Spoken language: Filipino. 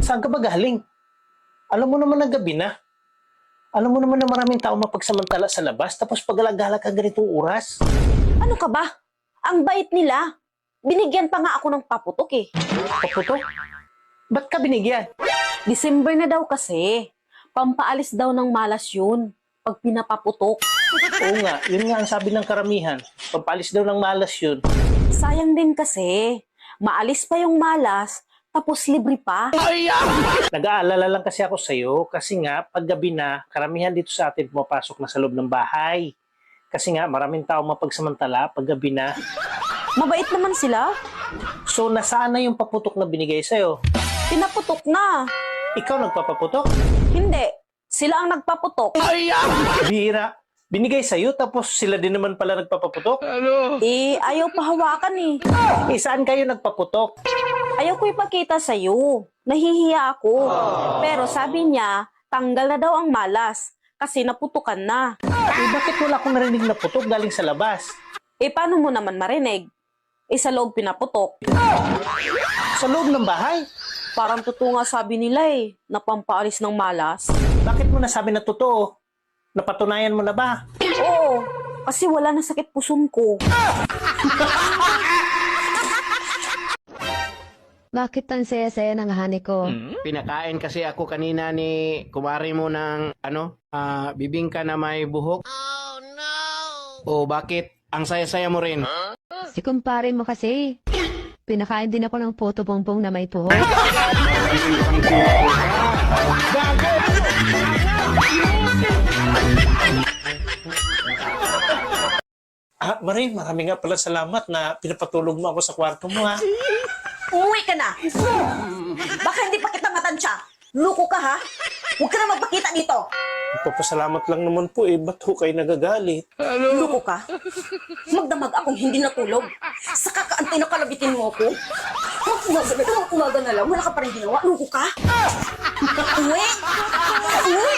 Saan ka ba galing? Alam mo naman na gabi na. Alam mo naman na maraming tao mapagsamantala sa labas, tapos pag-alagala ka ganitong oras. Ano ka ba? Ang bait nila. Binigyan pa nga ako ng paputok eh. Paputok? Ba't ka binigyan? December na daw kasi. Pampaalis daw ng malas yun pag pinapaputok. Oo nga, yun nga ang sabi ng karamihan. Pampalis daw ng malas yun. Sayang din kasi. Maalis pa yung malas, tapos libre pa. Nag-aalala lang kasi ako sa'yo kasi nga paggabi na karamihan dito sa atin pumapasok na sa loob ng bahay. Kasi nga maraming tao mapagsamantala paggabi na. Mabait naman sila. So nasaan na yung paputok na binigay sa'yo? Pinaputok na. Ikaw nagpapaputok? Hindi. Sila ang nagpaputok. Bihira. Binigay sa'yo tapos sila din naman pala nagpapaputok? Eh, ayaw pahawakan eh. Eh saan kayo nagpaputok? Ayaw ko ipakita sa'yo. Nahihiya ako. Pero sabi niya, tanggal na daw ang malas. Kasi naputukan na. Eh bakit wala akong narinig na putok galing sa labas? Eh, paano mo naman marinig? Eh, sa loob pinaputok. Sa loob ng bahay? Parang totoo nga sabi nila eh, na pampaalis ng malas. Bakit mo nasabi na totoo? Napatunayan mo na ba? Oo, kasi wala na sakit puson ko. Bakit ang saya-saya ng hani ko? Pinakain kasi ako kanina ni kumari mo ng bibingka na may buhok. Oh no! O bakit? Ang saya-saya mo rin. Si kumpare mo kasi. Pinakain din ako ng puto bongbong na may buhok. Marie, marami nga pala salamat na pinapatulog mo ako sa kwarto mo ha. Umuwi ka na! Baka hindi pa kita matansya. Luko ka ha? Huwag ka na magpakita dito. Nagpapasalamat lang naman po ba't ho kayo nagagalit? Luko ka? Magdamag akong hindi natulog. Sa kakaantay na kalabitin mo ako. Umaga na lang, wala ka pa rin ginawa. Luko ka? Uwi! Uwi!